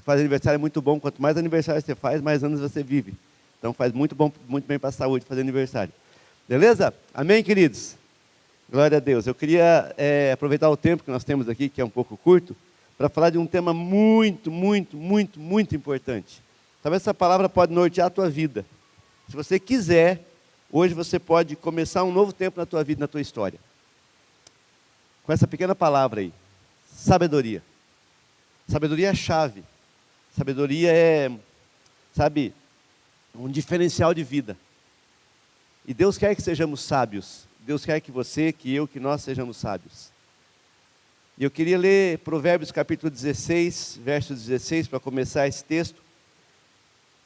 fazer aniversário é muito bom. Quanto mais aniversário você faz, mais anos você vive. Então faz muito bem para a saúde fazer aniversário. Beleza? Amém, queridos? Glória a Deus. Eu queria aproveitar o tempo que nós temos aqui, que é um pouco curto, para falar de um tema muito importante. Talvez essa palavra pode nortear a tua vida. Se você quiser, hoje você pode começar um novo tempo na tua vida, na tua história. Com essa pequena palavra aí, sabedoria. Sabedoria é a chave. Sabedoria é, sabe, um diferencial de vida. E Deus quer que sejamos sábios. Deus quer que você, que eu, que nós sejamos sábios. E eu queria ler Provérbios capítulo 16, verso 16, para começar esse texto.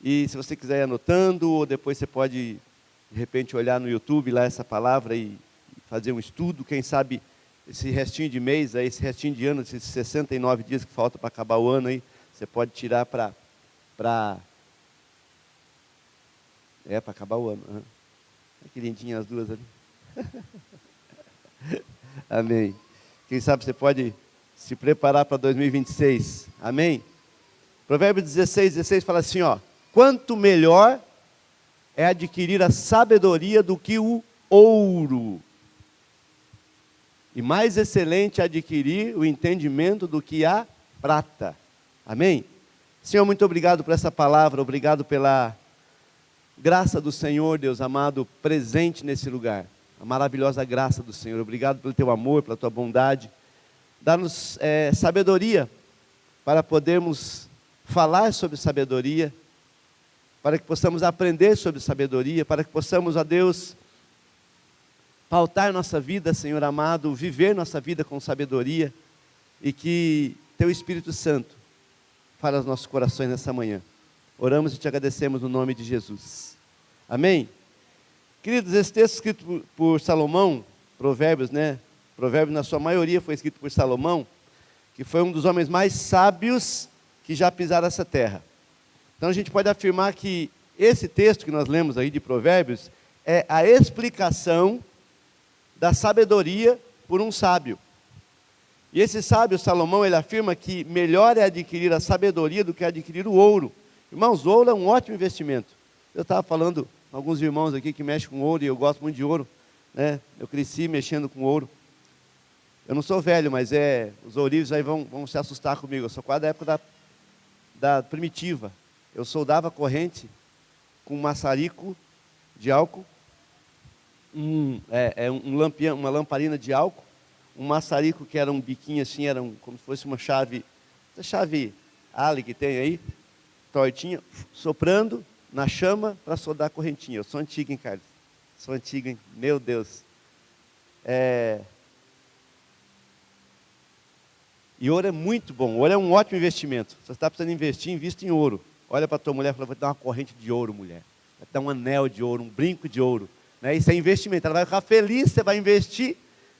E se você quiser ir anotando, ou depois você pode, de repente, olhar no YouTube lá essa palavra e fazer um estudo. Quem sabe esse restinho de mês, aí, esse restinho de ano, esses 69 dias que falta para acabar o ano, aí, você pode tirar para acabar o ano. Uhum. Que lindinha as duas ali. Amém. Quem sabe você pode se preparar para 2026. Amém? Provérbios 16 fala assim, ó. Quanto melhor é adquirir a sabedoria do que o ouro. E mais excelente é adquirir o entendimento do que a prata. Amém? Senhor, muito obrigado por essa palavra. Obrigado pela graça do Senhor, Deus amado, presente nesse lugar. A maravilhosa graça do Senhor. Obrigado pelo teu amor, pela tua bondade. Dá-nos sabedoria para podermos falar sobre sabedoria, para que possamos aprender sobre sabedoria, para que possamos, ó Deus, pautar nossa vida, Senhor amado, viver nossa vida com sabedoria, e que teu Espírito Santo fale aos nossos corações nessa manhã. Oramos e te agradecemos no nome de Jesus. Amém? Queridos, esse texto escrito por Salomão, Provérbios, né? Provérbios na sua maioria foi escrito por Salomão, que foi um dos homens mais sábios que já pisaram essa terra. Então a gente pode afirmar que esse texto que nós lemos aí de Provérbios é a explicação da sabedoria por um sábio. E esse sábio, Salomão, ele afirma que melhor é adquirir a sabedoria do que adquirir o ouro. Irmãos, o ouro é um ótimo investimento. Eu estava falando com alguns irmãos aqui que mexem com ouro, e eu gosto muito de ouro, né? Eu cresci mexendo com ouro. Eu não sou velho, mas os ourives aí vão se assustar comigo. Eu sou quase da época da primitiva. Eu soldava corrente com um maçarico de álcool, uma lamparina de álcool, um maçarico que era um biquinho assim, como se fosse uma chave, essa chave Ali que tem aí, tortinha, soprando na chama para soldar a correntinha. Eu sou antigo, hein, Carlos? Sou antigo, hein? Meu Deus. E ouro é muito bom. Ouro é um ótimo investimento. Se você está precisando investir, invista em ouro. Olha para a tua mulher e fala, vou te dar uma corrente de ouro, mulher. Vai te dar um anel de ouro, um brinco de ouro. Né? Isso é investimento. Ela vai ficar feliz, você vai investir.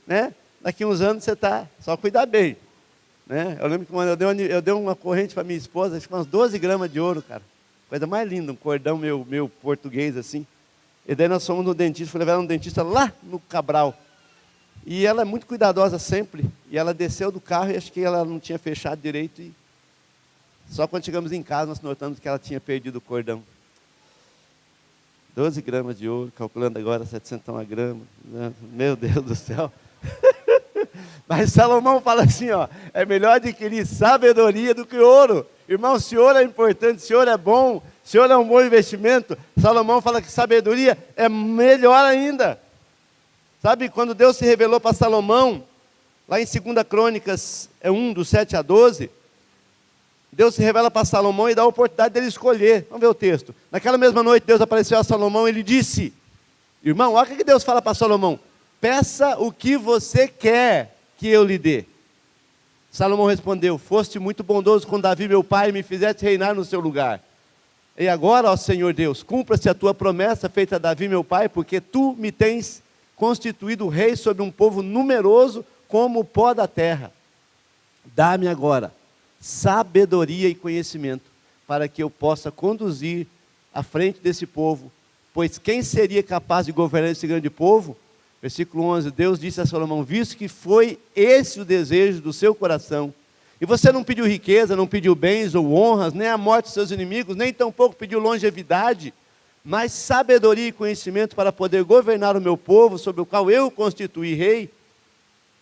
Né? Daqui a uns anos você está, só cuidar bem. Né? Eu lembro que quando eu dei uma corrente para minha esposa, acho que umas 12 gramas de ouro, cara. Coisa mais linda, um cordão meu português assim. E daí nós fomos no dentista, fui levar ela no dentista lá no Cabral. E ela é muito cuidadosa sempre. E ela desceu do carro e acho que ela não tinha fechado direito. E só quando chegamos em casa nós notamos que ela tinha perdido o cordão. 12 gramas de ouro, calculando agora 700 gramas. Meu Deus do céu. Mas Salomão fala assim, ó, é melhor adquirir sabedoria do que ouro. Irmão, se ouro é importante, se ouro é bom, se ouro é um bom investimento, Salomão fala que sabedoria é melhor ainda. Sabe, quando Deus se revelou para Salomão, lá em 2 Crônicas 1, do 7 a 12, Deus se revela para Salomão e dá a oportunidade dele escolher. Vamos ver o texto. Naquela mesma noite, Deus apareceu a Salomão e ele disse, irmão, olha o que Deus fala para Salomão, peça o que você quer que eu lhe dê. Salomão respondeu, foste muito bondoso com Davi meu pai e me fizeste reinar no seu lugar. E agora, ó Senhor Deus, cumpra-se a tua promessa feita a Davi meu pai, porque tu me tens constituído rei sobre um povo numeroso como o pó da terra. Dá-me agora sabedoria e conhecimento, para que eu possa conduzir à frente desse povo, pois quem seria capaz de governar esse grande povo? Versículo 11, Deus disse a Salomão, visto que foi esse o desejo do seu coração, E você não pediu riqueza, não pediu bens ou honras, nem a morte dos seus inimigos, nem tampouco pediu longevidade, mas sabedoria e conhecimento para poder governar o meu povo, sobre o qual eu constituí rei.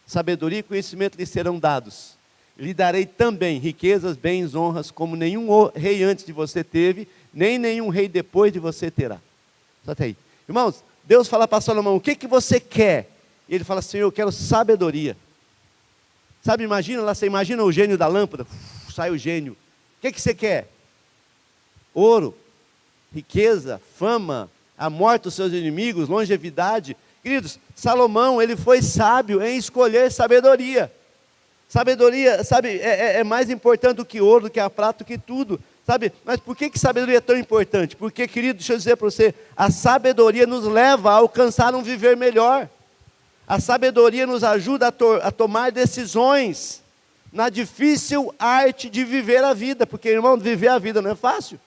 Sabedoria e conhecimento lhe serão dados. Lhe darei também riquezas, bens, honras, como nenhum rei antes de você teve, nem nenhum rei depois de você terá. Só até aí. Irmãos, Deus fala para Salomão, o que você quer? E ele fala assim, eu quero sabedoria. Sabe, imagina lá, você imagina o gênio da lâmpada, sai o gênio. O que você quer? Ouro, riqueza, fama, a morte dos seus inimigos, longevidade. Queridos, Salomão, ele foi sábio em escolher sabedoria. Sabedoria, sabe, é mais importante do que ouro, do que a prata, do que tudo. Sabe, mas por que sabedoria é tão importante? Porque, querido, deixa eu dizer para você, a sabedoria nos leva a alcançar um viver melhor. A sabedoria nos ajuda a tomar decisões na difícil arte de viver a vida. Porque, irmão, viver a vida não é fácil.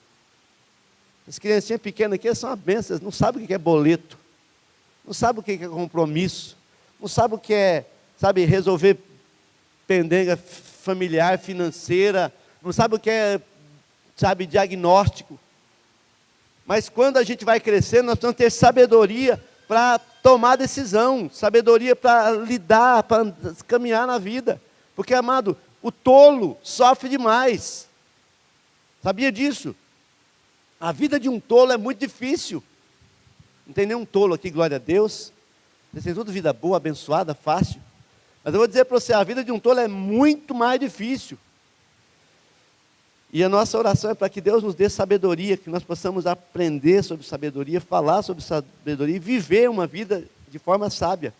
As criancinhas pequenas aqui são uma benção, não sabem o que é boleto, não sabem o que é compromisso, não sabem o que é, sabe, resolver pendenga familiar, financeira, não sabem o que é, sabe, diagnóstico. Mas quando a gente vai crescendo, nós precisamos ter sabedoria para tomar decisão, sabedoria para lidar, para caminhar na vida. Porque, amado, o tolo sofre demais. Sabia disso? A vida de um tolo é muito difícil. Não tem nenhum tolo aqui, glória a Deus. Vocês têm tudo vida boa, abençoada, fácil. Mas eu vou dizer para você, a vida de um tolo é muito mais difícil. E a nossa oração é para que Deus nos dê sabedoria, que nós possamos aprender sobre sabedoria, falar sobre sabedoria e viver uma vida de forma sábia.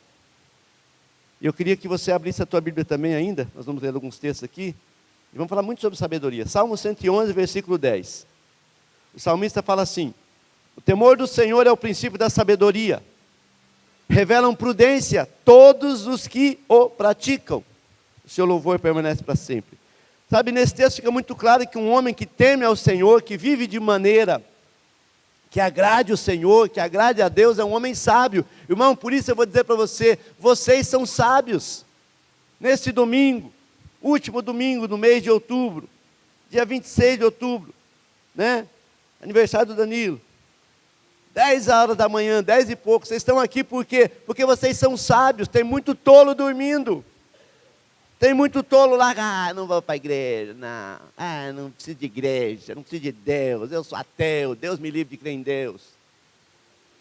E eu queria que você abrisse a tua Bíblia também ainda, nós vamos ler alguns textos aqui, e vamos falar muito sobre sabedoria. Salmo 111, versículo 10. O salmista fala assim, o temor do Senhor é o princípio da sabedoria, revelam prudência todos os que o praticam, o seu louvor permanece para sempre. Sabe, nesse texto fica muito claro que um homem que teme ao Senhor, que vive de maneira que agrade o Senhor, que agrade a Deus, é um homem sábio. Irmão, por isso eu vou dizer para você, vocês são sábios. Nesse domingo, último domingo do mês de outubro, dia 26 de outubro, né? Aniversário do Danilo. 10 horas da manhã, 10 e pouco, vocês estão aqui por quê? Porque vocês são sábios, tem muito tolo dormindo. Tem muito tolo lá, não vou para a igreja, não preciso de igreja, não preciso de Deus, eu sou ateu, Deus me livre de crer em Deus.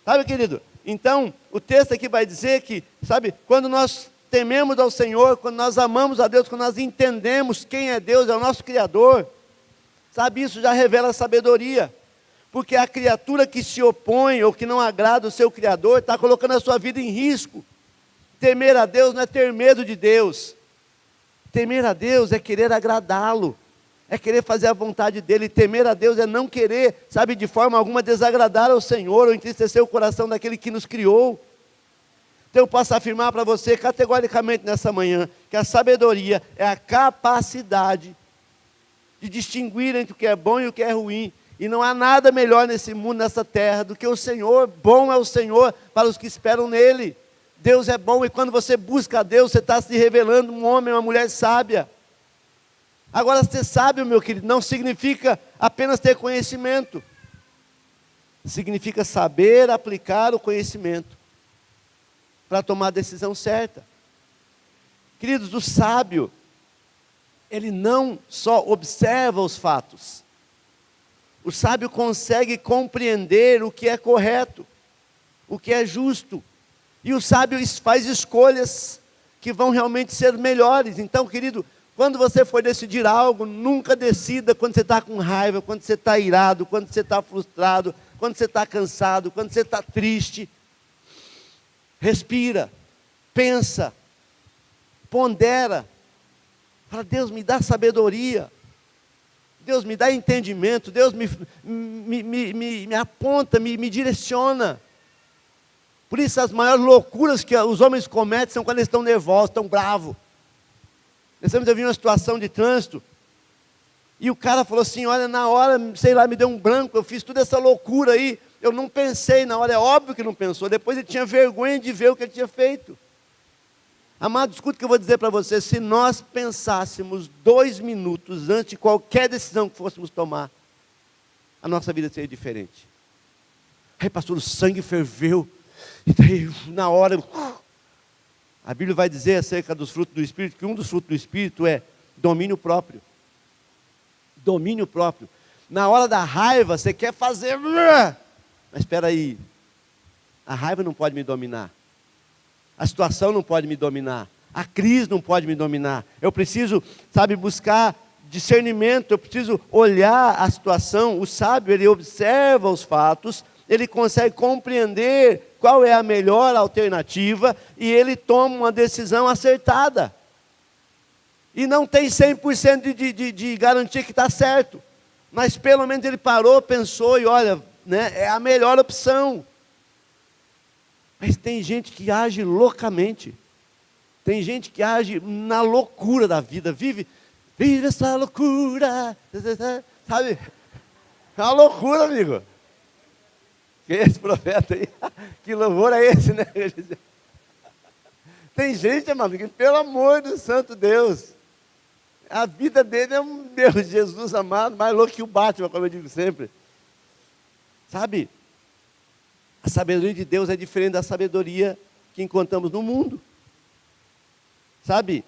Sabe, querido? Então, o texto aqui vai dizer que, sabe, quando nós tememos ao Senhor, quando nós amamos a Deus, quando nós entendemos quem é Deus, é o nosso Criador, sabe, isso já revela sabedoria. Porque a criatura que se opõe ou que não agrada o seu Criador, está colocando a sua vida em risco. Temer a Deus não é ter medo de Deus. Temer a Deus é querer agradá-lo, é querer fazer a vontade dEle. Temer a Deus é não querer, sabe, de forma alguma desagradar ao Senhor, ou entristecer o coração daquele que nos criou. Então eu posso afirmar para você categoricamente nessa manhã, que a sabedoria é a capacidade de distinguir entre o que é bom e o que é ruim. E não há nada melhor nesse mundo, nessa terra, do que o Senhor. Bom é o Senhor para os que esperam nele. Deus é bom, e quando você busca a Deus, você está se revelando um homem, uma mulher sábia. Agora, ser sábio, meu querido, não significa apenas ter conhecimento. Significa saber aplicar o conhecimento para tomar a decisão certa. Queridos, o sábio, ele não só observa os fatos. O sábio consegue compreender o que é correto, o que é justo. E o sábio faz escolhas que vão realmente ser melhores. Então, querido, quando você for decidir algo, nunca decida quando você está com raiva, quando você está irado, quando você está frustrado, quando você está cansado, quando você está triste. Respira, pensa, pondera. Fala, Deus me dá sabedoria. Deus me dá entendimento. Deus me aponta, me direciona. Por isso as maiores loucuras que os homens cometem são quando eles estão nervosos, estão bravos. Nós temos uma situação de trânsito, e o cara falou assim, olha, na hora, sei lá, me deu um branco, eu fiz toda essa loucura aí, eu não pensei na hora, é óbvio que não pensou, depois ele tinha vergonha de ver o que ele tinha feito. Amado, escuta o que eu vou dizer para você. Se nós pensássemos 2 minutos antes de qualquer decisão que fôssemos tomar, a nossa vida seria diferente. Aí, pastor, o sangue ferveu. E daí, na hora, a Bíblia vai dizer acerca dos frutos do Espírito, que um dos frutos do Espírito é domínio próprio. Domínio próprio. Na hora da raiva, você quer fazer... Mas espera aí. A raiva não pode me dominar. A situação não pode me dominar. A crise não pode me dominar. Eu preciso, buscar discernimento. Eu preciso olhar a situação. O sábio, ele observa os fatos. Ele consegue compreender qual é a melhor alternativa. E ele toma uma decisão acertada. E não tem 100% de garantia que está certo. Mas pelo menos ele parou, pensou e olha, é a melhor opção. Mas tem gente que age loucamente. Tem gente que age na loucura da vida. Vive essa loucura. Sabe? É uma loucura, amigo. Quem é esse profeta aí? Que louvor é esse, né? Tem gente, amado, que pelo amor do santo Deus, a vida dele é um Deus, Jesus amado, mais louco que o Batman, como eu digo sempre. Sabe? A sabedoria de Deus é diferente da sabedoria que encontramos no mundo. Sabe?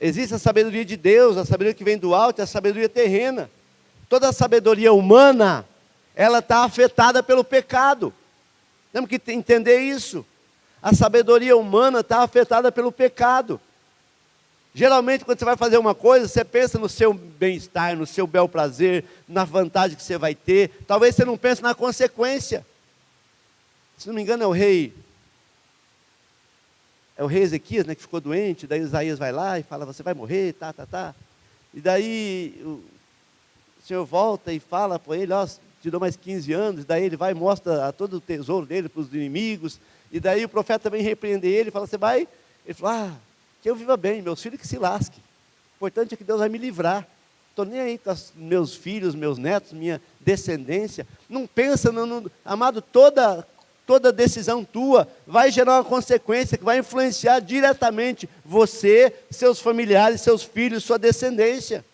Existe a sabedoria de Deus, a sabedoria que vem do alto, e a sabedoria terrena. Toda a sabedoria humana, ela está afetada pelo pecado. Temos que entender isso. A sabedoria humana está afetada pelo pecado. Geralmente, quando você vai fazer uma coisa, você pensa no seu bem-estar, no seu bel prazer, na vantagem que você vai ter. Talvez você não pense na consequência. Se não me engano, é o rei Ezequias, que ficou doente. Daí Isaías vai lá e fala, você vai morrer, tá. E daí o Senhor volta e fala para ele, te dou mais 15 anos. Daí ele vai e mostra todo o tesouro dele para os inimigos. E daí o profeta também repreende ele e fala, você vai? Ele fala, que eu viva bem, meus filhos que se lasquem. O importante é que Deus vai me livrar. Estou nem aí com os meus filhos, meus netos, minha descendência. Não pensa, amado, toda decisão tua vai gerar uma consequência que vai influenciar diretamente você, seus familiares, seus filhos, sua descendência.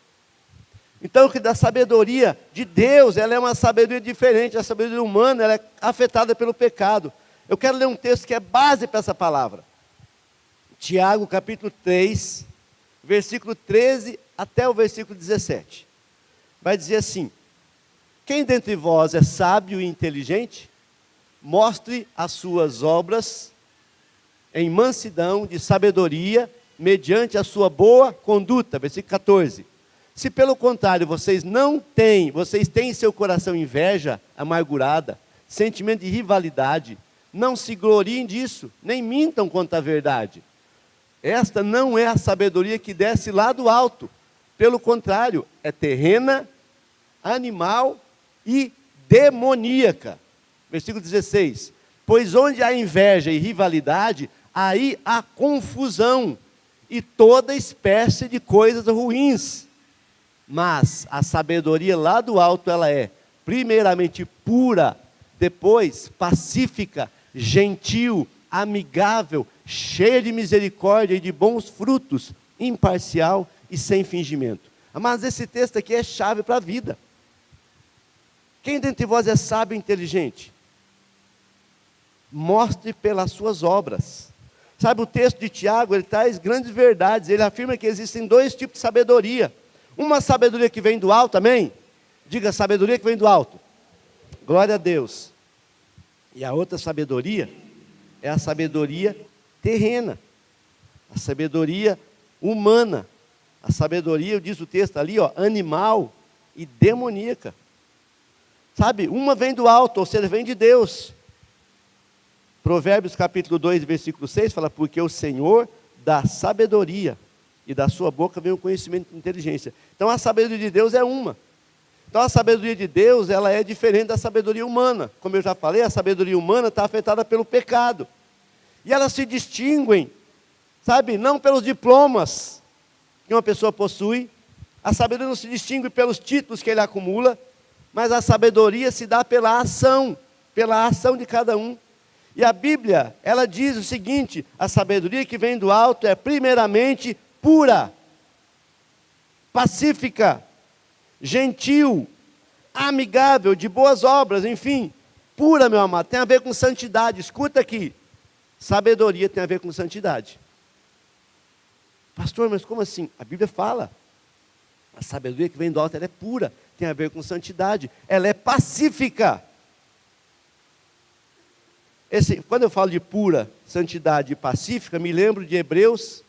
Então, que da sabedoria de Deus, ela é uma sabedoria diferente. A sabedoria humana, ela é afetada pelo pecado. Eu quero ler um texto que é base para essa palavra. Tiago, capítulo 3, versículo 13 até o versículo 17. Vai dizer assim: quem dentre vós é sábio e inteligente, mostre as suas obras em mansidão de sabedoria, mediante a sua boa conduta. Versículo 14. Se pelo contrário vocês têm em seu coração inveja amargurada, sentimento de rivalidade, não se gloriem disso, nem mintam contra a verdade. Esta não é a sabedoria que desce lá do alto. Pelo contrário, é terrena, animal e demoníaca. Versículo 16. Pois onde há inveja e rivalidade, aí há confusão e toda espécie de coisas ruins. Mas a sabedoria lá do alto, ela é primeiramente pura, depois pacífica, gentil, amigável, cheia de misericórdia e de bons frutos, imparcial e sem fingimento. Mas esse texto aqui é chave para a vida. Quem dentre vós é sábio e inteligente? Mostre pelas suas obras. Sabe, o texto de Tiago, ele traz grandes verdades. Ele afirma que existem 2 tipos de sabedoria. Uma sabedoria que vem do alto, amém? Diga, sabedoria que vem do alto. Glória a Deus. E a outra sabedoria é a sabedoria terrena, a sabedoria humana, a sabedoria, diz o texto ali, animal e demoníaca. Sabe, uma vem do alto, ou seja, vem de Deus. Provérbios capítulo 2, versículo 6, fala, porque o Senhor dá sabedoria, e da sua boca vem o conhecimento e inteligência. Então a sabedoria de Deus é uma. Então a sabedoria de Deus, ela é diferente da sabedoria humana. Como eu já falei, a sabedoria humana está afetada pelo pecado. E elas se distinguem, sabe, não pelos diplomas que uma pessoa possui. A sabedoria não se distingue pelos títulos que ele acumula, mas a sabedoria se dá pela ação de cada um. E a Bíblia, ela diz o seguinte: a sabedoria que vem do alto é primeiramente pura, pacífica, gentil, amigável, de boas obras, enfim. Pura, meu amado, tem a ver com santidade. Escuta aqui, sabedoria tem a ver com santidade. Pastor, mas como assim? A Bíblia fala, a sabedoria que vem do alto, ela é pura, tem a ver com santidade, ela é pacífica. Quando eu falo de pura, santidade e pacífica, me lembro de Hebreus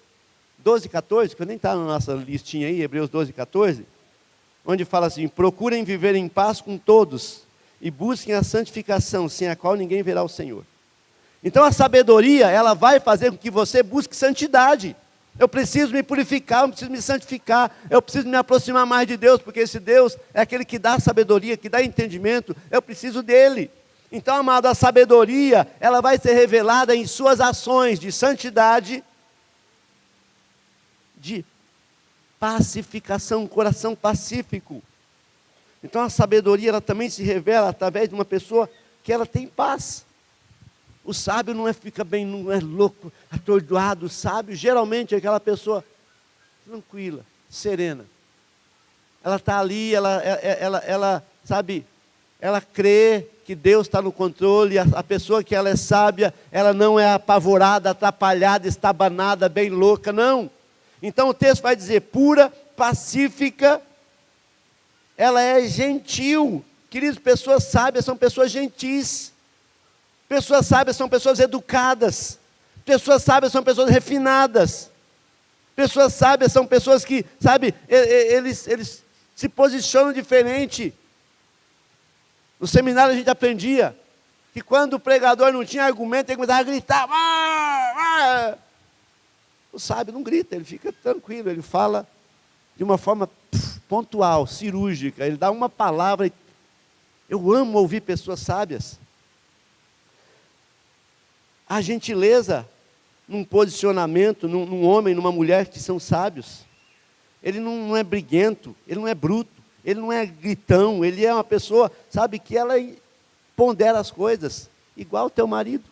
12:14, que nem está na nossa listinha aí, Hebreus 12:14, onde fala assim: procurem viver em paz com todos, e busquem a santificação, sem a qual ninguém verá o Senhor. Então a sabedoria, ela vai fazer com que você busque santidade. Eu preciso me purificar, eu preciso me santificar, eu preciso me aproximar mais de Deus, porque esse Deus é aquele que dá sabedoria, que dá entendimento, eu preciso dele. Então, amado, a sabedoria, ela vai ser revelada em suas ações de santidade, de pacificação, coração pacífico. Então a sabedoria, ela também se revela através de uma pessoa que ela tem paz. O sábio não fica bem, não é louco, atordoado. O sábio geralmente é aquela pessoa tranquila, serena. Ela está ali, ela sabe, ela crê que Deus está no controle. A pessoa que ela é sábia, ela não é apavorada, atrapalhada, estabanada, bem louca, não. Então o texto vai dizer pura, pacífica, ela é gentil. Queridos, pessoas sábias são pessoas gentis. Pessoas sábias são pessoas educadas. Pessoas sábias são pessoas refinadas. Pessoas sábias são pessoas que, sabe, eles se posicionam diferente. No seminário a gente aprendia que quando o pregador não tinha argumento, ele começava a gritar. O sábio não grita, ele fica tranquilo, ele fala de uma forma pontual, cirúrgica. Ele dá uma palavra. Eu amo ouvir pessoas sábias. A gentileza num posicionamento, num homem, numa mulher que são sábios. Ele não é briguento, ele não é bruto, ele não é gritão, ele é uma pessoa, sabe, que ela pondera as coisas, igual teu marido,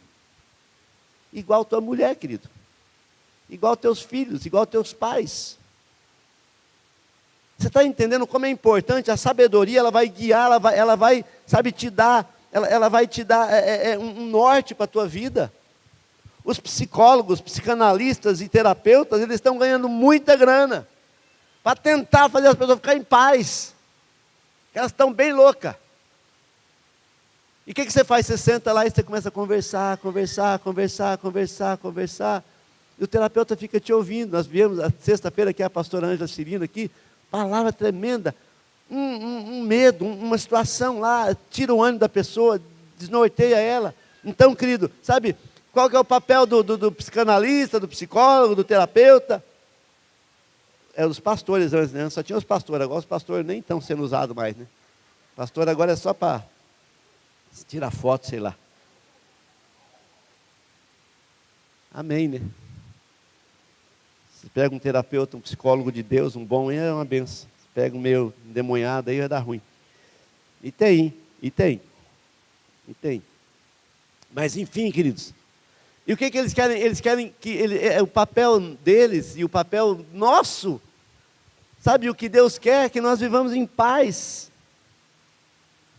igual tua mulher, querido, igual teus filhos, igual teus pais. Você está entendendo como é importante? A sabedoria, ela vai guiar, ela vai sabe, te dar, ela vai te dar um norte para a tua vida. Os psicólogos, psicanalistas e terapeutas, eles estão ganhando muita grana para tentar fazer as pessoas ficarem em paz. Elas estão bem loucas. E o que você faz? Você senta lá e você começa a conversar. E o terapeuta fica te ouvindo. Nós viemos, a sexta-feira, que é a pastora Ângela Cirino aqui, palavra tremenda, um medo, uma situação lá, tira o ânimo da pessoa, desnorteia ela. Então, querido, sabe, qual que é o papel do psicanalista, do psicólogo, do terapeuta? É os pastores antes, né? Só tinha os pastores, agora os pastores nem estão sendo usados mais, né? Pastor agora é só para tirar foto, sei lá. Amém, né? Você pega um terapeuta, um psicólogo de Deus, um bom, é uma benção. Você pega um meio endemoniado, aí vai dar ruim. E tem. Mas enfim, queridos. E o que eles querem? Eles querem que o papel deles e o papel nosso, sabe o que Deus quer? Que nós vivamos em paz,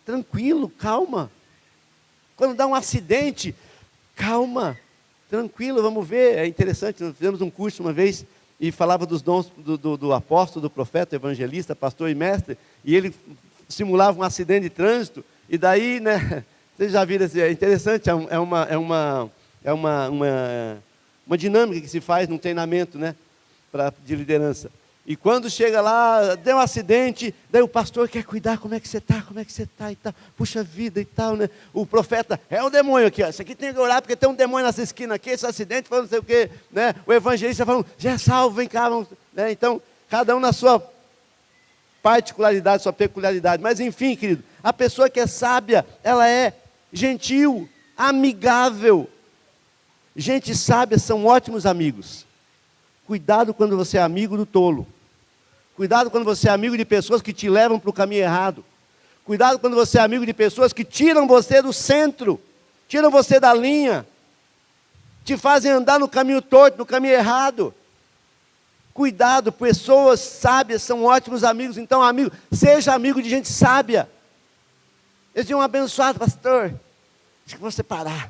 tranquilo, calma. Quando dá um acidente, calma, tranquilo, vamos ver. É interessante, nós fizemos um curso uma vez e falava dos dons do apóstolo, do profeta, evangelista, pastor e mestre, e ele simulava um acidente de trânsito, e daí, né, vocês já viram, assim, é interessante, é uma dinâmica que se faz num treinamento, né, de liderança. E quando chega lá, deu um acidente, daí o pastor quer cuidar, como é que você está e tal, puxa vida e tal, né? O profeta, é um demônio aqui, ó. Isso aqui tem que orar, porque tem um demônio nessa esquina aqui, esse acidente, falando não sei o quê, né? O evangelista falando, já é salvo, vem cá, vamos, né? Então, cada um na sua particularidade, sua peculiaridade. Mas enfim, querido, a pessoa que é sábia, ela é gentil, amigável. Gente sábia são ótimos amigos. Cuidado quando você é amigo do tolo. Cuidado quando você é amigo de pessoas que te levam para o caminho errado. Cuidado quando você é amigo de pessoas que tiram você do centro. tiram você da linha, te fazem andar no caminho torto, no caminho errado. Cuidado, pessoas sábias são ótimos amigos. Então, amigo, seja amigo de gente sábia. Eles diziam, abençoado, pastor, acho que vou separar.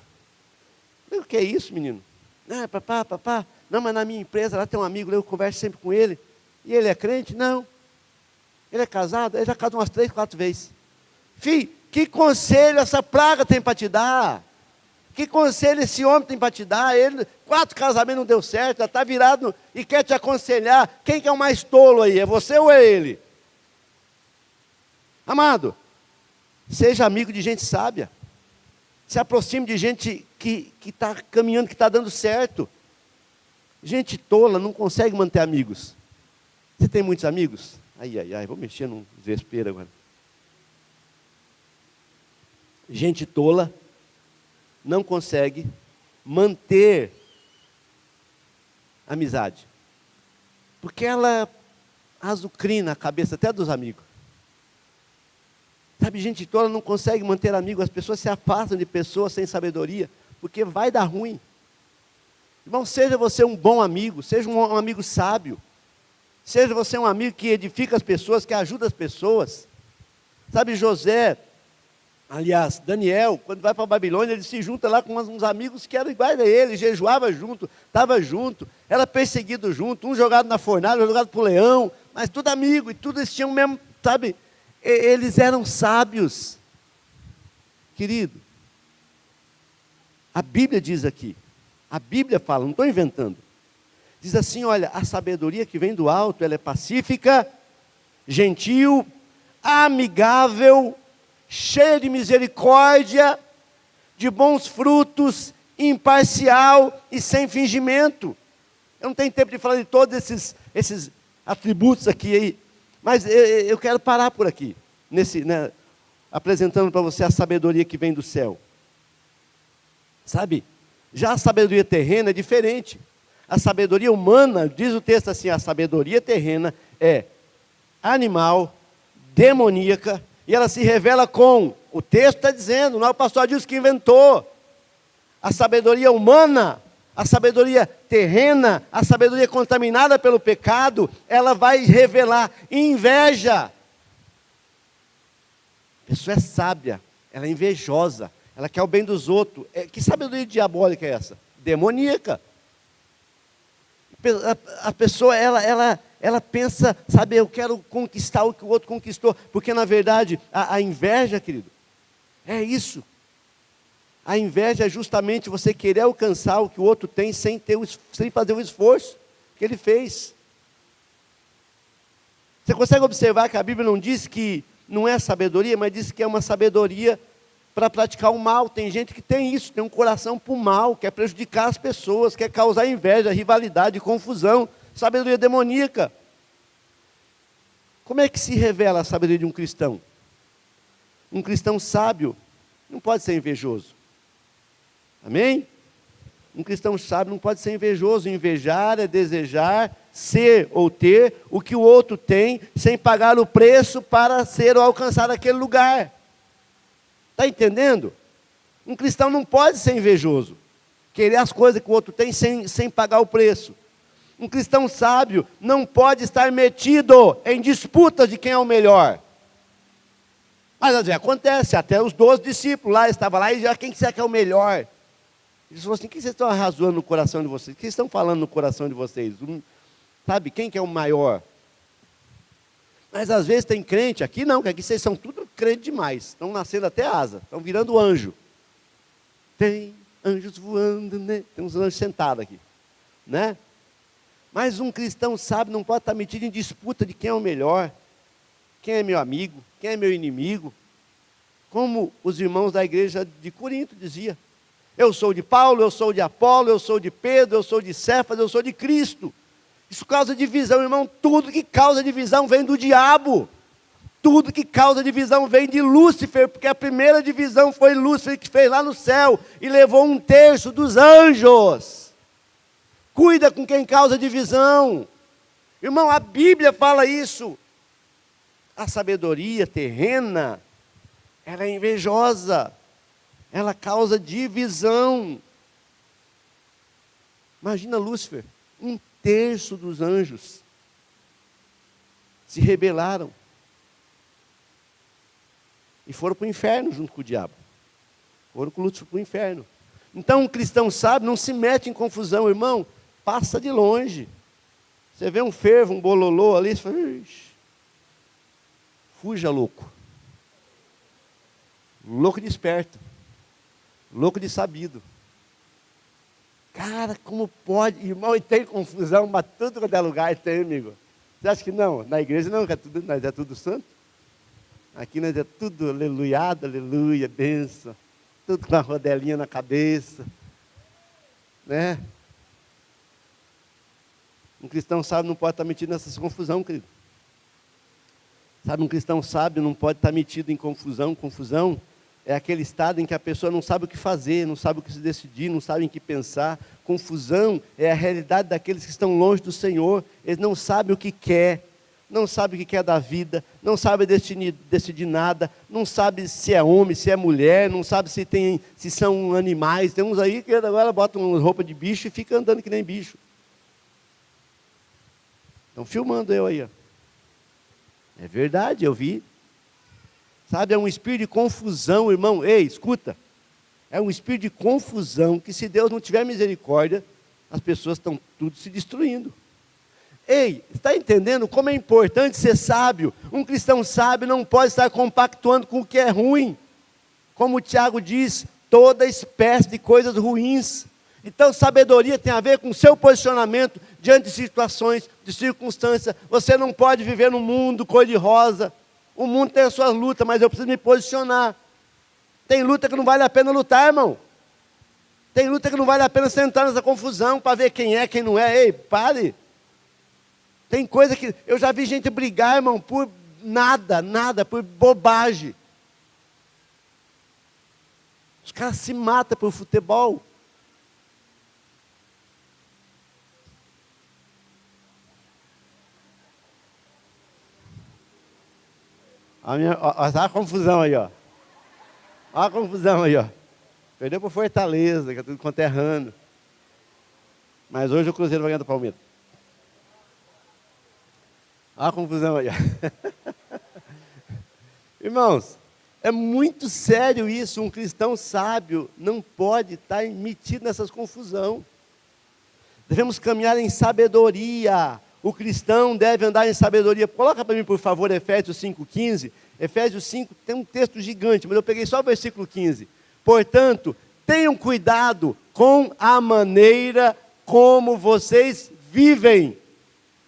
O que é isso, menino? Não, papá. Não, mas na minha empresa, lá tem um amigo, eu converso sempre com ele. E ele é crente? Não. Ele é casado? Ele já casou umas 3, 4 vezes. Filho, que conselho essa praga tem para te dar? Que conselho esse homem tem para te dar? Ele, 4 casamentos não deu certo, já está virado e quer te aconselhar. Quem que é o mais tolo aí? É você ou é ele? Amado, seja amigo de gente sábia. Se aproxime de gente que está caminhando, que está dando certo. Gente tola não consegue manter amigos. Você tem muitos amigos? Ai, vou mexer num desespero agora. Gente tola não consegue manter amizade. Porque ela azucrina a cabeça até dos amigos. Sabe, gente tola não consegue manter amigos. As pessoas se afastam de pessoas sem sabedoria, porque vai dar ruim. Irmão, seja você um bom amigo, seja um amigo sábio. Seja você um amigo que edifica as pessoas, que ajuda as pessoas. Sabe, José, aliás, Daniel, quando vai para a Babilônia, ele se junta lá com uns amigos que eram iguais a ele, jejuava junto, estava junto, era perseguido junto, um jogado na fornalha, outro jogado para o leão, mas tudo amigo, e tudo eles tinham mesmo, sabe, eles eram sábios. Querido, a Bíblia diz aqui, a Bíblia fala, não estou inventando, diz assim, olha, a sabedoria que vem do alto, ela é pacífica, gentil, amigável, cheia de misericórdia, de bons frutos, imparcial e sem fingimento. Eu não tenho tempo de falar de todos esses atributos aqui, mas eu quero parar por aqui, apresentando para você a sabedoria que vem do céu. Sabe, já a sabedoria terrena é diferente. A sabedoria humana, diz o texto assim, a sabedoria terrena é animal, demoníaca, e ela se revela com, o texto está dizendo, não é o pastor Adilson que inventou. A sabedoria humana, a sabedoria terrena, a sabedoria contaminada pelo pecado, ela vai revelar inveja. A pessoa é sábia, ela é invejosa, ela quer o bem dos outros. Que sabedoria diabólica é essa? Demoníaca. A pessoa, ela pensa, sabe, eu quero conquistar o que o outro conquistou, porque na verdade, a inveja, querido, é isso. A inveja é justamente você querer alcançar o que o outro tem, sem fazer o esforço que ele fez. Você consegue observar que a Bíblia não diz que não é sabedoria, mas diz que é uma sabedoria para praticar o mal. Tem gente que tem isso, tem um coração para o mal, quer prejudicar as pessoas, quer causar inveja, rivalidade, confusão, sabedoria demoníaca. Como é que se revela a sabedoria de um cristão? Um cristão sábio não pode ser invejoso. Amém? Um cristão sábio não pode ser invejoso. Invejar é desejar ser ou ter o que o outro tem, sem pagar o preço para ser ou alcançar aquele lugar. Está entendendo? Um cristão não pode ser invejoso, querer as coisas que o outro tem sem pagar o preço. Um cristão sábio não pode estar metido em disputas de quem é o melhor. Mas às vezes acontece, até os 12 discípulos lá, estavam lá e já quem será que é o melhor? Eles falaram assim, o que vocês estão arrasando no coração de vocês? O que vocês estão falando no coração de vocês? Sabe, quem que é o maior? Mas às vezes tem crente, aqui não, que aqui vocês são tudo crente demais. Estão nascendo até asa, estão virando anjo. Tem anjos voando, né? Tem uns anjos sentados aqui, né? Mas um cristão sábio não pode estar metido em disputa de quem é o melhor, quem é meu amigo, quem é meu inimigo. Como os irmãos da igreja de Corinto diziam. Eu sou de Paulo, eu sou de Apolo, eu sou de Pedro, eu sou de Cefas, eu sou de Cristo. Isso causa divisão, irmão. Tudo que causa divisão vem do diabo. Tudo que causa divisão vem de Lúcifer, porque a primeira divisão foi Lúcifer que fez lá no céu e levou 1/3 dos anjos. Cuida com quem causa divisão. Irmão, a Bíblia fala isso. A sabedoria terrena, ela é invejosa. ela causa divisão. Imagina Lúcifer, 1/3 dos anjos se rebelaram e foram para o inferno junto com o diabo. Foram com Lúcifer para o inferno. Então, um cristão sábio não se mete em confusão, irmão. Passa de longe. Você vê um fervo, um bololô ali, você fala, ixi, fuja, louco. Louco de esperto. Louco de sabido. Cara, como pode? Irmão, e tem confusão, mas tudo quanto é lugar tem, amigo. Você acha que não? Na igreja não, nós é tudo santo. Aqui nós é tudo aleluiado, aleluia, benção. Tudo com a rodelinha na cabeça. Né? Um cristão sábio não pode estar metido nessas confusão, querido. Sabe, um cristão sábio não pode estar metido em confusão. Confusão é aquele estado em que a pessoa não sabe o que fazer, não sabe o que se decidir, não sabe em que pensar. Confusão é a realidade daqueles que estão longe do Senhor. Eles não sabem o que quer, não sabem o que quer da vida, não sabem decidir nada, não sabem se é homem, se é mulher, não sabem se são animais. Tem uns aí que agora botam roupa de bicho e ficam andando que nem bicho. Estão filmando eu aí, ó. É verdade, eu vi. Sabe, é um espírito de confusão, irmão. Ei, escuta. É um espírito de confusão que, se Deus não tiver misericórdia, as pessoas estão tudo se destruindo. Ei, está entendendo como é importante ser sábio? Um cristão sábio não pode estar compactuando com o que é ruim. Como o Tiago diz, toda espécie de coisas ruins. Então, sabedoria tem a ver com o seu posicionamento diante de situações, de circunstâncias. Você não pode viver num mundo cor-de-rosa. O mundo tem as suas lutas, mas eu preciso me posicionar. Tem luta que não vale a pena lutar, irmão. Tem luta que não vale a pena sentar nessa confusão para ver quem é, quem não é. Ei, pare. Tem coisa que... Eu já vi gente brigar, irmão, por nada, por bobagem. Os caras se matam por futebol. Olha a confusão aí, ó. Olha a confusão aí, ó. Perdeu para Fortaleza, que é tudo conterrâneo. Mas hoje o Cruzeiro vai ganhar do Palmeiras. Olha a confusão aí, ó. Irmãos, é muito sério isso. Um cristão sábio não pode estar metido nessas confusões. Devemos caminhar em sabedoria. O cristão deve andar em sabedoria. Coloca para mim, por favor, Efésios 5,15. Efésios 5 tem um texto gigante, mas eu peguei só o versículo 15. Portanto, tenham cuidado com a maneira como vocês vivem.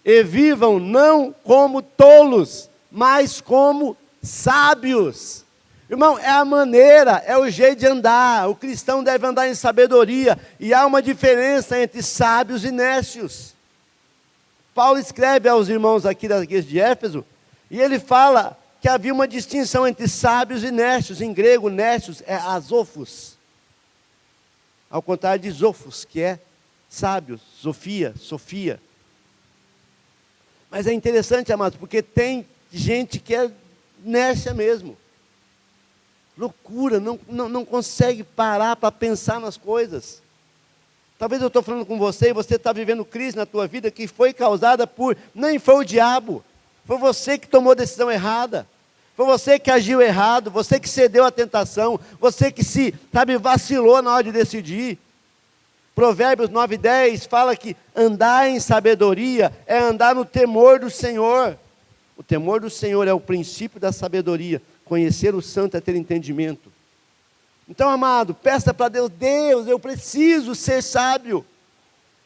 E vivam não como tolos, mas como sábios. Irmão, é a maneira, é o jeito de andar. O cristão deve andar em sabedoria. E há uma diferença entre sábios e nécios. Paulo escreve aos irmãos aqui da igreja de Éfeso, e ele fala que havia uma distinção entre sábios e nécios. Em grego, nécios é azofos. Ao contrário de zofos, que é sábios, sofia. Mas é interessante, amados, porque tem gente que é nécia mesmo. Loucura, não consegue parar para pensar nas coisas. Talvez eu estou falando com você e você está vivendo crise na tua vida que foi causada por... Nem foi o diabo. Foi você que tomou decisão errada. Foi você que agiu errado. Você que cedeu à tentação. Você que vacilou na hora de decidir. Provérbios 9:10 fala que andar em sabedoria é andar no temor do Senhor. O temor do Senhor é o princípio da sabedoria. Conhecer o santo é ter entendimento. Então, amado, peça para Deus, Deus, eu preciso ser sábio.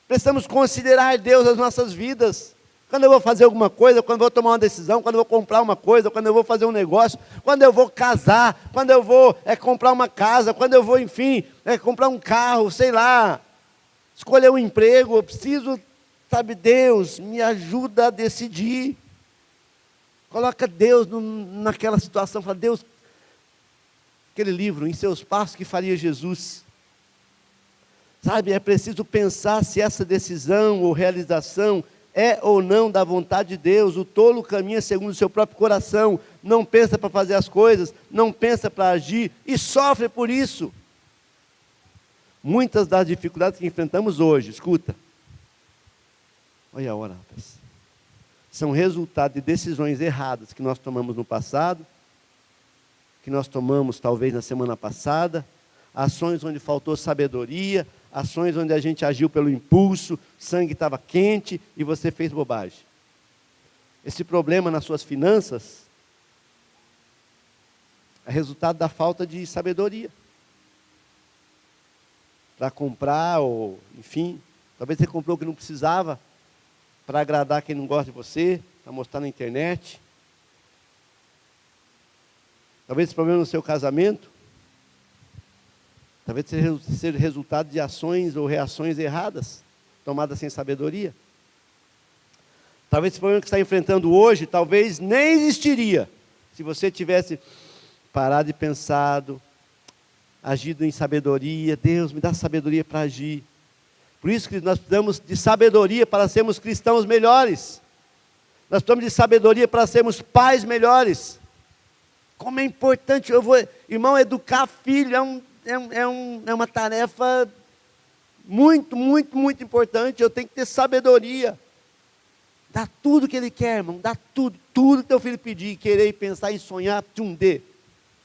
Precisamos considerar Deus nas nossas vidas. Quando eu vou fazer alguma coisa, quando eu vou tomar uma decisão, quando eu vou comprar uma coisa, quando eu vou fazer um negócio, quando eu vou casar, quando eu vou comprar uma casa, quando eu vou, enfim, comprar um carro, sei lá, escolher um emprego, eu preciso, Deus, me ajuda a decidir. Coloca Deus naquela situação, fala, Deus, aquele livro, Em Seus Passos que faria Jesus. É preciso pensar se essa decisão ou realização é ou não da vontade de Deus. O tolo caminha segundo o seu próprio coração, não pensa para fazer as coisas, não pensa para agir e sofre por isso. Muitas das dificuldades que enfrentamos hoje, escuta, olha a hora, rapaz, são resultado de decisões erradas que nós tomamos no passado, que nós tomamos talvez na semana passada, ações onde faltou sabedoria, ações onde a gente agiu pelo impulso, sangue estava quente e você fez bobagem. Esse problema nas suas finanças é resultado da falta de sabedoria. Para comprar, ou enfim, talvez você comprou o que não precisava, para agradar quem não gosta de você, para mostrar na internet. Talvez esse problema no seu casamento, talvez seja resultado de ações ou reações erradas, tomadas sem sabedoria. Talvez esse problema que você está enfrentando hoje, talvez nem existiria, se você tivesse parado e pensado, agido em sabedoria. Deus, me dá sabedoria para agir. Por isso que nós precisamos de sabedoria para sermos cristãos melhores. Nós precisamos de sabedoria para sermos pais melhores. Como é importante, irmão, educar filho é uma tarefa muito, muito, muito importante. Eu tenho que ter sabedoria. Dá tudo que ele quer, irmão, dá tudo que teu filho pedir, querer, pensar e sonhar, dê.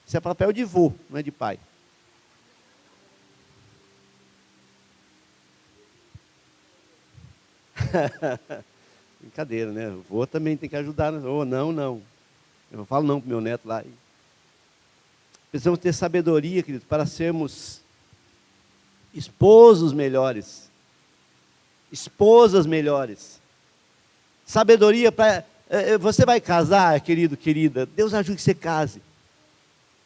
Isso é papel de vô, não é de pai. Brincadeira, né? O vô também tem que ajudar. Ou não. Eu falo não para o meu neto lá. Precisamos ter sabedoria, querido, para sermos esposos melhores. Esposas melhores. Sabedoria para... Você vai casar, querido, querida. Deus ajude que você case.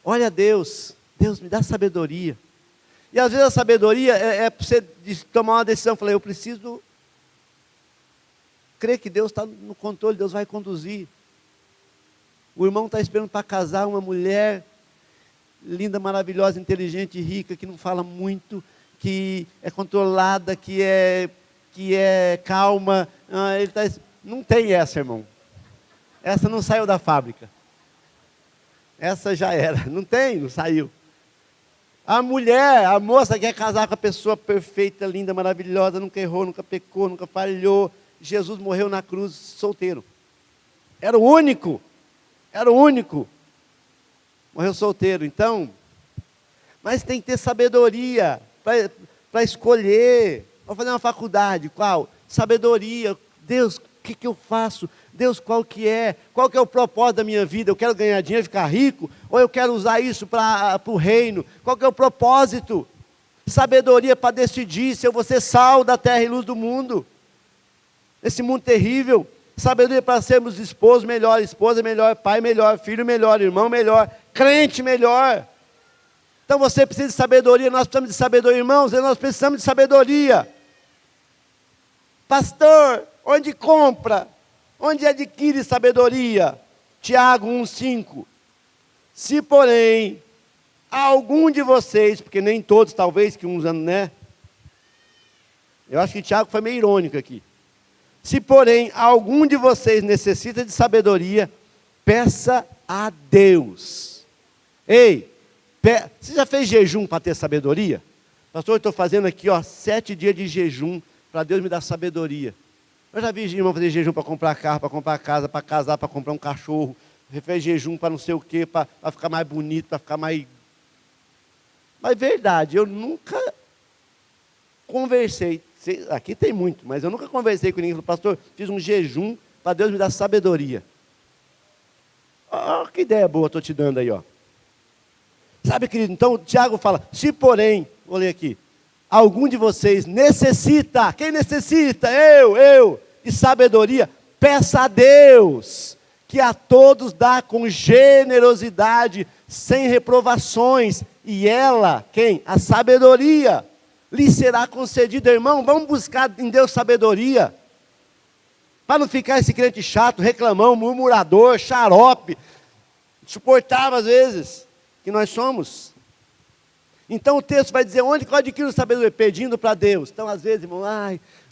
Olha a Deus. Deus me dá sabedoria. E às vezes a sabedoria é para você tomar uma decisão. Eu falei, eu preciso crer que Deus está no controle, Deus vai conduzir. O irmão está esperando para casar uma mulher linda, maravilhosa, inteligente, rica, que não fala muito, que é controlada, que é calma. Não tem essa, irmão. Essa não saiu da fábrica. Essa já era. Não saiu. A mulher, a moça quer casar com a pessoa perfeita, linda, maravilhosa, nunca errou, nunca pecou, nunca falhou. Jesus morreu na cruz solteiro. Era o único. Morreu solteiro. Então, mas tem que ter sabedoria para escolher. Vou fazer uma faculdade. Qual? Sabedoria. Deus, o que eu faço? Deus, qual que é o propósito da minha vida? Eu quero ganhar dinheiro, ficar rico? Ou eu quero usar isso para o reino? Qual que é o propósito? Sabedoria para decidir se eu vou ser sal da terra e luz do mundo. Esse mundo terrível. Sabedoria para sermos esposos melhor, esposa melhor, pai melhor, filho melhor, irmão melhor, crente melhor. Então você precisa de sabedoria, nós precisamos de sabedoria, irmãos, nós precisamos de sabedoria. Pastor, onde compra? Onde adquire sabedoria? Tiago 1,5. Se porém algum de vocês, porque nem todos, talvez que uns anos, né? Eu acho que Tiago foi meio irônico aqui. Se porém algum de vocês necessita de sabedoria, peça a Deus. Ei, você já fez jejum para ter sabedoria? Pastor, eu estou fazendo aqui 7 dias de jejum para Deus me dar sabedoria. Eu já vi irmão fazer jejum para comprar carro, para comprar casa, para casar, para comprar um cachorro. Você fez jejum para não sei o quê, para ficar mais bonito, para ficar mais... Mas verdade, eu nunca conversei. Aqui tem muito, mas eu nunca conversei com ninguém. Falei, pastor, fiz um jejum para Deus me dar sabedoria. Que ideia boa estou te dando aí, Sabe, querido, então o Tiago fala, se porém, vou ler aqui, algum de vocês necessita, quem necessita? Eu, de sabedoria, peça a Deus, que a todos dá com generosidade, sem reprovações, e ela, quem? A sabedoria, lhe será concedida. Irmão, vamos buscar em Deus sabedoria, para não ficar esse crente chato, reclamão, murmurador, xarope, insuportável às vezes, que nós somos. Então o texto vai dizer, onde que eu adquiro sabedoria? Pedindo para Deus. Então às vezes, irmão,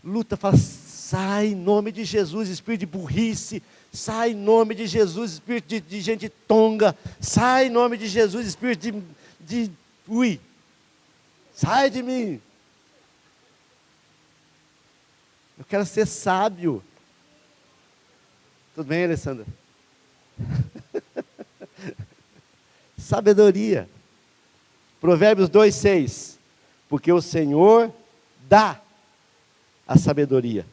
luta, fala, sai em nome de Jesus, espírito de burrice, sai em nome de Jesus, espírito de gente tonga, sai em nome de Jesus, espírito de sai de mim. Eu quero ser sábio. Tudo bem, Alessandra? Sabedoria. Provérbios 2:6. Porque o Senhor dá a sabedoria.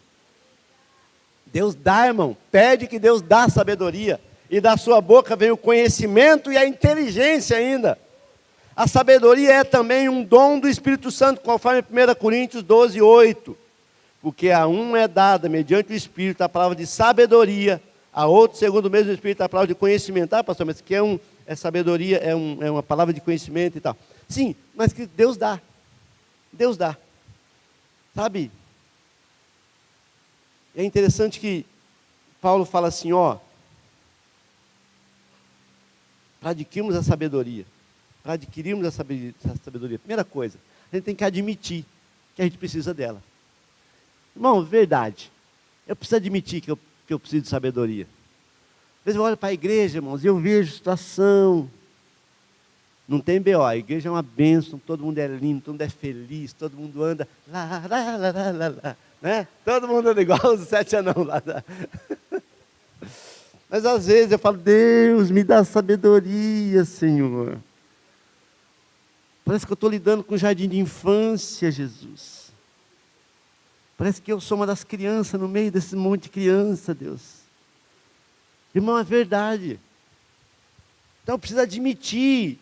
Deus dá, irmão. Pede que Deus dá a sabedoria. E da sua boca vem o conhecimento e a inteligência ainda. A sabedoria é também um dom do Espírito Santo, conforme 1 Coríntios 12:8. Porque a um é dada, mediante o Espírito, a palavra de sabedoria, a outro, segundo o mesmo Espírito, a palavra de conhecimento. Ah, pastor, mas que é sabedoria, é uma palavra de conhecimento e tal. Sim, mas que Deus dá. Deus dá. Sabe? É interessante que Paulo fala assim, para adquirirmos a sabedoria. Para adquirirmos a sabedoria, primeira coisa, a gente tem que admitir que a gente precisa dela. Irmão, verdade. Eu preciso admitir que eu preciso de sabedoria. Às vezes eu olho para a igreja, irmãos, e eu vejo situação. Não tem BO, a igreja é uma bênção, todo mundo é lindo, todo mundo é feliz, todo mundo anda lá, né? Todo mundo anda igual os 7 anãos lá. Mas às vezes eu falo, Deus, me dá sabedoria, Senhor. Parece que eu estou lidando com o jardim de infância, Jesus. Parece que eu sou uma das crianças no meio desse monte de criança, Deus. Irmão, é verdade. Então eu preciso admitir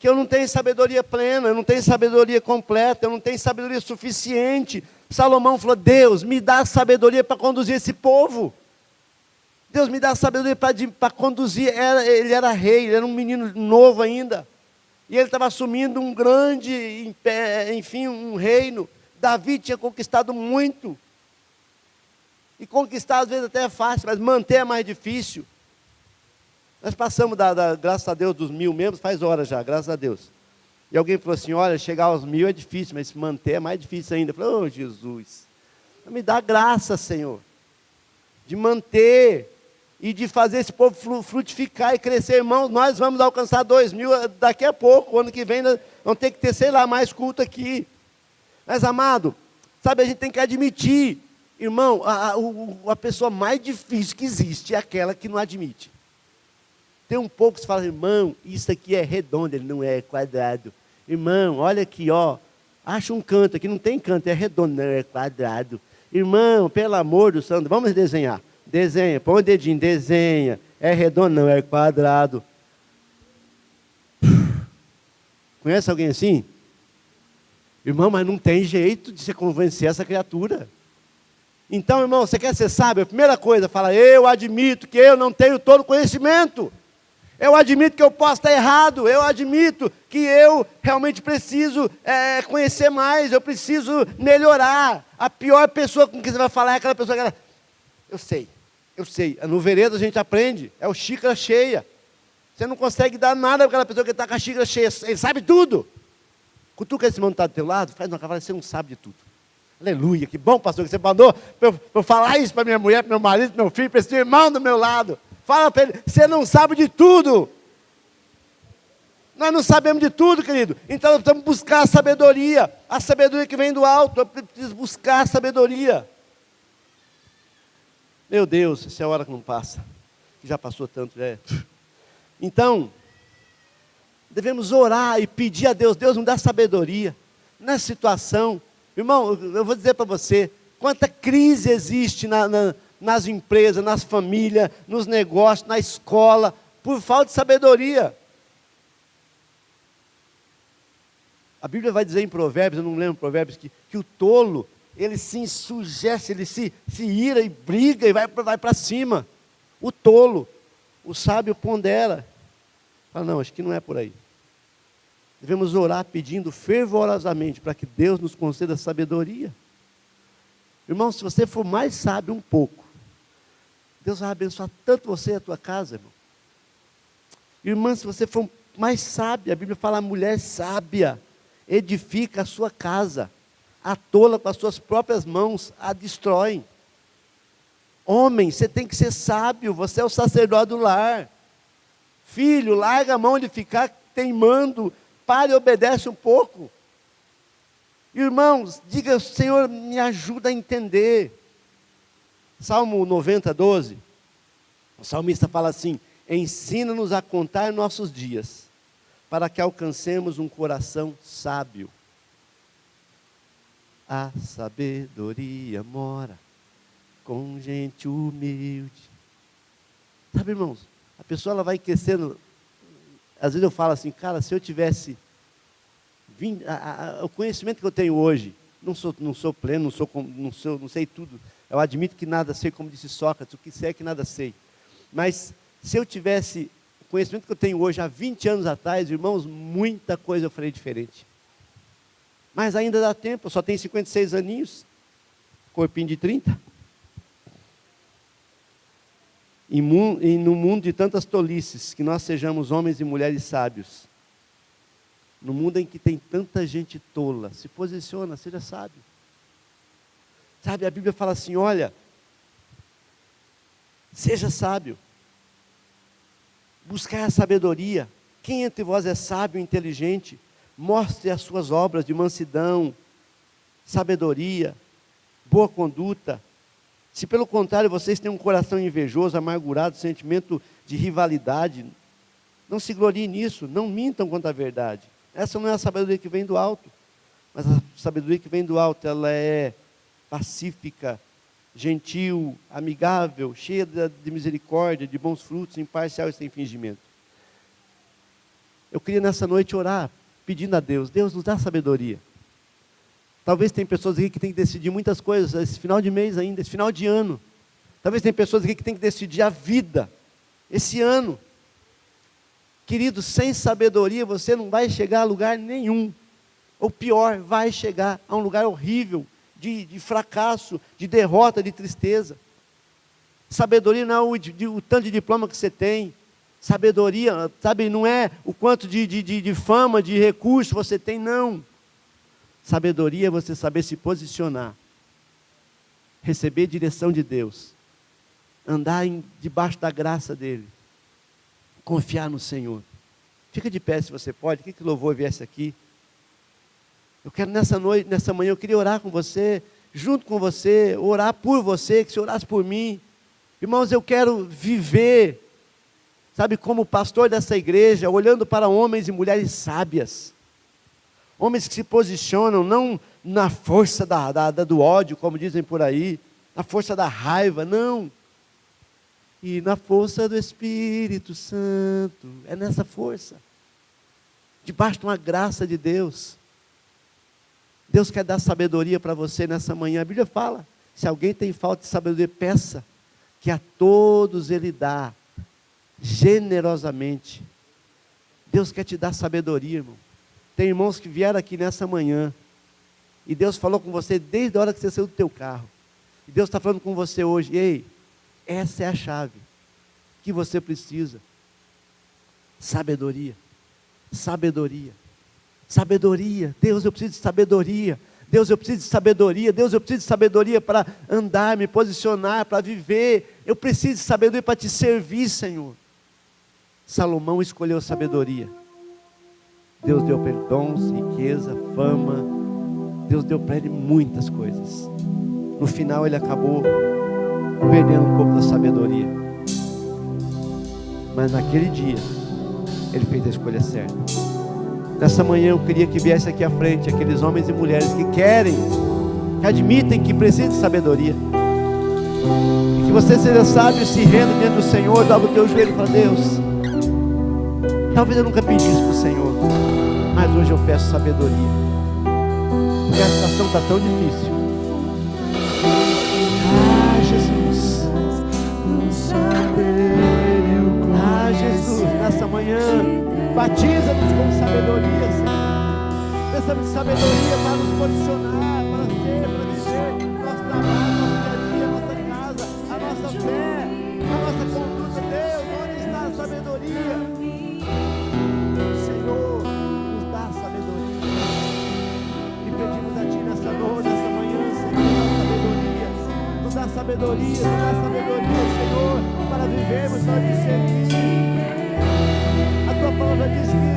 que eu não tenho sabedoria plena, eu não tenho sabedoria completa, eu não tenho sabedoria suficiente. Salomão falou, Deus, me dá sabedoria para conduzir esse povo. Deus me dá sabedoria para conduzir. Ele era rei, ele era um menino novo ainda. E ele estava assumindo um grande, enfim, um reino. Davi tinha conquistado muito. E conquistar às vezes até é fácil, mas manter é mais difícil. Nós passamos, graças a Deus, dos 1000 membros, faz horas já, graças a Deus. E alguém falou assim, olha, chegar aos 1000 é difícil, mas se manter é mais difícil ainda. Eu falei, Jesus, me dá graça, Senhor, de manter e de fazer esse povo frutificar e crescer. Irmãos, nós vamos alcançar 2000 daqui a pouco, o ano que vem nós vamos ter que ter, sei lá, mais culto aqui. Mas, amado, sabe, a gente tem que admitir, irmão, a pessoa mais difícil que existe é aquela que não admite. Tem um povo que se fala, irmão, isso aqui é redondo, ele não é quadrado. Irmão, olha aqui, acha um canto aqui, não tem canto, é redondo, não é quadrado. Irmão, pelo amor do santo, vamos desenhar. Desenha, põe o dedinho, desenha. É redondo, não, é quadrado. Conhece alguém assim? Irmão, mas não tem jeito de você convencer essa criatura. Então, irmão, você quer ser sábio? A primeira coisa, fala, eu admito que eu não tenho todo conhecimento. Eu admito que eu posso estar errado. Eu admito que eu realmente preciso conhecer mais. Eu preciso melhorar. A pior pessoa com quem você vai falar é aquela pessoa que eu sei. No veredas a gente aprende. É o xícara cheia. Você não consegue dar nada para aquela pessoa que está com a xícara cheia. Ele sabe tudo. Cutuca esse irmão que está do teu lado, faz uma cavalo, você não sabe de tudo. Aleluia, que bom, pastor, que você mandou para eu falar isso para minha mulher, para meu marido, para meu filho, para esse irmão do meu lado. Fala para ele, você não sabe de tudo. Nós não sabemos de tudo, querido. Então nós precisamos buscar a sabedoria que vem do alto. Eu preciso buscar a sabedoria. Meu Deus, essa é a hora que não passa. Já passou tanto, já é. Então, devemos orar e pedir a Deus, Deus nos dá sabedoria nessa situação. Irmão, eu vou dizer para você, quanta crise existe nas empresas, nas famílias, nos negócios, na escola, por falta de sabedoria. A Bíblia vai dizer em Provérbios, eu não lembro Provérbios, que o tolo, ele se ensujece, ele se ira e briga e vai para cima. O tolo, o sábio pondera. Fala, não, acho que não é por aí. Devemos orar pedindo fervorosamente para que Deus nos conceda sabedoria. Irmão, se você for mais sábio um pouco, Deus vai abençoar tanto você e a tua casa, irmão. Irmã, se você for mais sábia, a Bíblia fala, a mulher sábia edifica a sua casa, a tola com as suas próprias mãos a destrói. Homem, você tem que ser sábio, você é o sacerdote do lar. Filho, larga a mão de ficar teimando, pare e obedece um pouco. Irmãos, diga, Senhor, me ajuda a entender. Salmo 90, 12, o salmista fala assim: ensina-nos a contar nossos dias, para que alcancemos um coração sábio. A sabedoria mora com gente humilde. Sabe, irmãos, a pessoa ela vai crescendo. Às vezes eu falo assim, cara, se eu tivesse o conhecimento que eu tenho hoje, não sou pleno, não sei tudo. Eu admito que nada sei, como disse Sócrates, o que sei é que nada sei. Mas se eu tivesse o conhecimento que eu tenho hoje há 20 anos atrás, irmãos, muita coisa eu faria diferente. Mas ainda dá tempo, eu só tenho 56 aninhos, corpinho de 30. E no mundo de tantas tolices, que nós sejamos homens e mulheres sábios. No mundo em que tem tanta gente tola, se posiciona, seja sábio. Sabe, a Bíblia fala assim, olha, seja sábio. Buscar a sabedoria. Quem entre vós é sábio e inteligente? Mostre as suas obras de mansidão, sabedoria, boa conduta. Se pelo contrário vocês têm um coração invejoso, amargurado, sentimento de rivalidade, não se gloriem nisso, não mintam contra a verdade. Essa não é a sabedoria que vem do alto, mas a sabedoria que vem do alto, ela é pacífica, gentil, amigável, cheia de misericórdia, de bons frutos, imparcial e sem fingimento. Eu queria nessa noite orar, pedindo a Deus, Deus nos dá sabedoria. Talvez tem pessoas aqui que tem que decidir muitas coisas, esse final de mês ainda, esse final de ano. Talvez tem pessoas aqui que tem que decidir a vida, esse ano. Querido, sem sabedoria você não vai chegar a lugar nenhum. Ou pior, vai chegar a um lugar horrível, de fracasso, de derrota, de tristeza. Sabedoria não é o tanto de diploma que você tem. Sabedoria, sabe, não é o quanto de fama, de recurso você tem, não. Sabedoria é você saber se posicionar, receber direção de Deus, andar debaixo da graça dEle, confiar no Senhor. Fica de pé se você pode, que louvor viesse aqui. Eu quero nessa manhã, eu queria orar com você, junto com você, orar por você, que você orasse por mim. Irmãos, eu quero viver, sabe, como pastor dessa igreja, olhando para homens e mulheres sábias. Homens que se posicionam não na força do ódio, como dizem por aí, na força da raiva, não. E na força do Espírito Santo, é nessa força. Debaixo de uma graça de Deus. Deus quer dar sabedoria para você nessa manhã. A Bíblia fala, se alguém tem falta de sabedoria, peça, que a todos Ele dá, generosamente. Deus quer te dar sabedoria, irmão. Tem irmãos que vieram aqui nessa manhã, e Deus falou com você desde a hora que você saiu do teu carro. E Deus está falando com você hoje, ei, essa é a chave que você precisa. Sabedoria, sabedoria, sabedoria. Deus, eu preciso de sabedoria. Deus, eu preciso de sabedoria. Deus, eu preciso de sabedoria para andar, me posicionar, para viver. Eu preciso de sabedoria para te servir, Senhor. Salomão escolheu sabedoria. Deus deu para ele dons, riqueza, fama. Deus deu para ele muitas coisas. No final ele acabou perdendo um pouco da sabedoria. Mas naquele dia, ele fez a escolha certa. Nessa manhã eu queria que viesse aqui à frente aqueles homens e mulheres que querem, que admitem que precisam de sabedoria. E que você seja sábio e se renda diante do Senhor, dobra o teu joelho para Deus. Talvez eu nunca pedi isso para o Senhor, mas hoje eu peço sabedoria. Porque a situação está tão difícil. Ah, Jesus. Ah, Jesus, nessa manhã, batiza-nos com sabedoria, Senhor. Peça-nos sabedoria para nos posicionar, para viver nosso trabalho, nosso dia a dia, nossa casa, a nossa fé, a nossa conduta. Deus, onde está a sabedoria? Senhor, nos dá sabedoria. E pedimos a Ti nessa noite, nessa manhã, Senhor, nos dá sabedoria, Senhor, para vivermos, para te servir. A Tua palavra diz que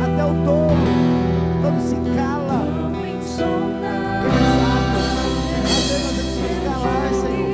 até o touro, quando se cala, ele sabe. Às vezes nós temos que calar, Senhor.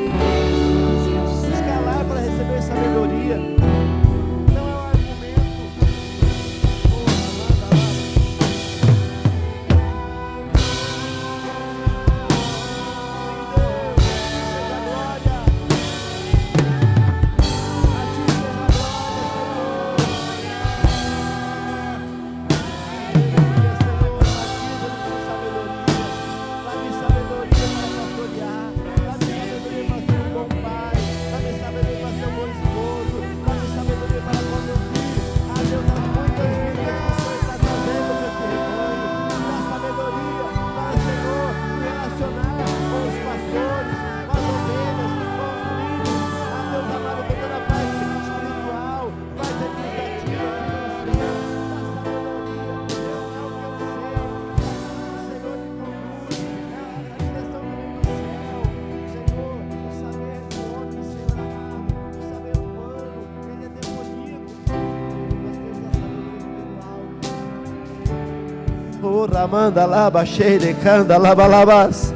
Oh, ramanda laba, cheire, canda, laba, labas.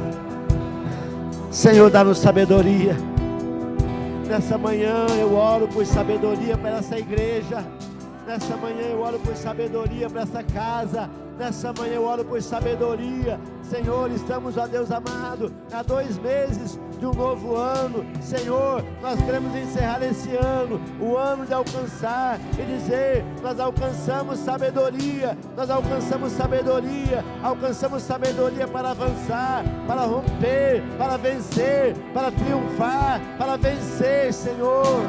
Senhor, dá-nos sabedoria. Nessa manhã eu oro por sabedoria para essa igreja. Nessa manhã eu oro por sabedoria para essa casa. Nessa manhã eu oro por sabedoria. Senhor, estamos, ó Deus amado, há 2 meses de um novo ano. Senhor, nós queremos encerrar esse ano, o ano de alcançar e dizer: nós alcançamos sabedoria, nós alcançamos sabedoria, alcançamos sabedoria para avançar, para romper, para vencer, para triunfar, para vencer, Senhor.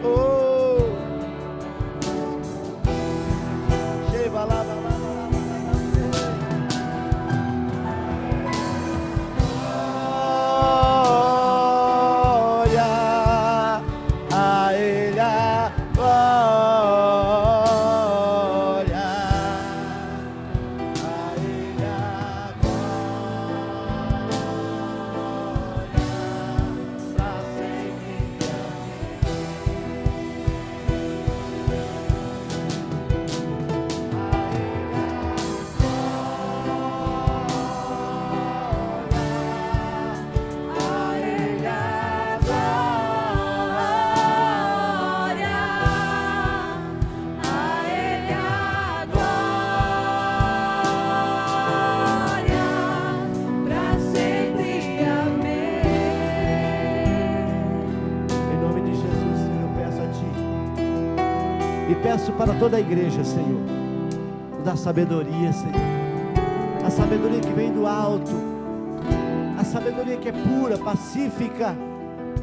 Oh, chega lá, peço para toda a igreja, Senhor, nos dá sabedoria, Senhor, a sabedoria que vem do alto, a sabedoria que é pura, pacífica,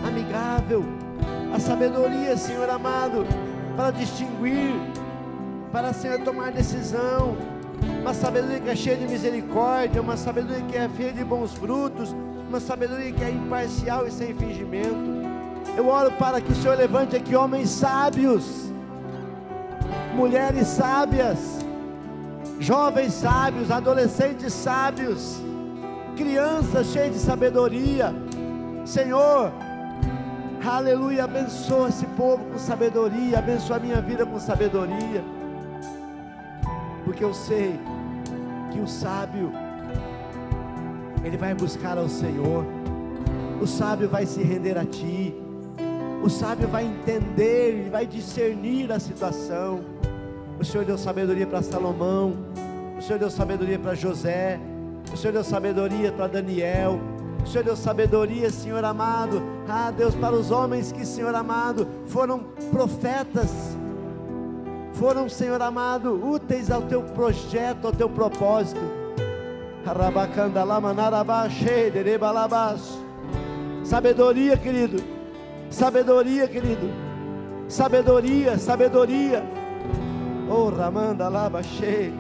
amigável, a sabedoria, Senhor amado, para distinguir, para, Senhor, tomar decisão, uma sabedoria que é cheia de misericórdia, uma sabedoria que é cheia de bons frutos, uma sabedoria que é imparcial e sem fingimento. Eu oro para que o Senhor levante aqui homens sábios, mulheres sábias, jovens sábios, adolescentes sábios, crianças cheias de sabedoria. Senhor, aleluia, abençoa esse povo com sabedoria, abençoa a minha vida com sabedoria, porque eu sei que o sábio, ele vai buscar ao Senhor, o sábio vai se render a Ti, o sábio vai entender e vai discernir a situação. O Senhor deu sabedoria para Salomão, o Senhor deu sabedoria para José, o Senhor deu sabedoria para Daniel, o Senhor deu sabedoria, Senhor amado, Deus, para os homens que, Senhor amado, foram profetas, foram, Senhor amado, úteis ao Teu projeto, ao Teu propósito. Sabedoria, querido, sabedoria, querido, sabedoria, sabedoria. Oh, Ramanda Laba Cheio.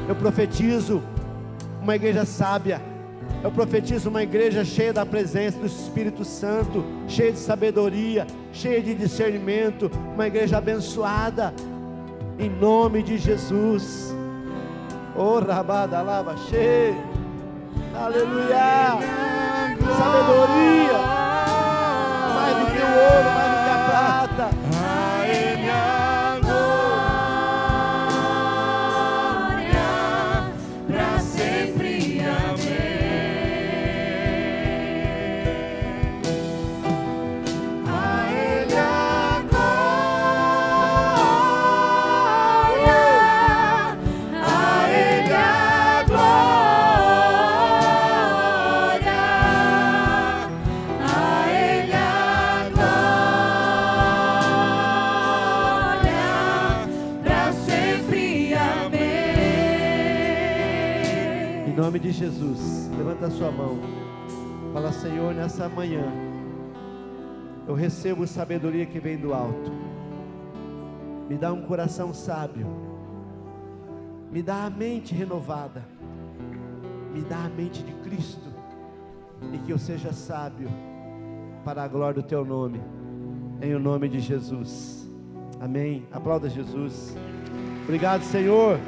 Eu profetizo uma igreja sábia. Eu profetizo uma igreja cheia da presença do Espírito Santo, cheia de sabedoria, cheia de discernimento, uma igreja abençoada, em nome de Jesus. Oh, Rabada Laba Cheio. Aleluia. Sabedoria, mais do que o ouro, mais do que a prata. Em nome de Jesus, levanta a sua mão, fala: Senhor, nessa manhã eu recebo sabedoria que vem do alto, me dá um coração sábio, me dá a mente renovada, me dá a mente de Cristo, e que eu seja sábio para a glória do Teu nome, em o nome de Jesus, amém. Aplauda Jesus. Obrigado, Senhor.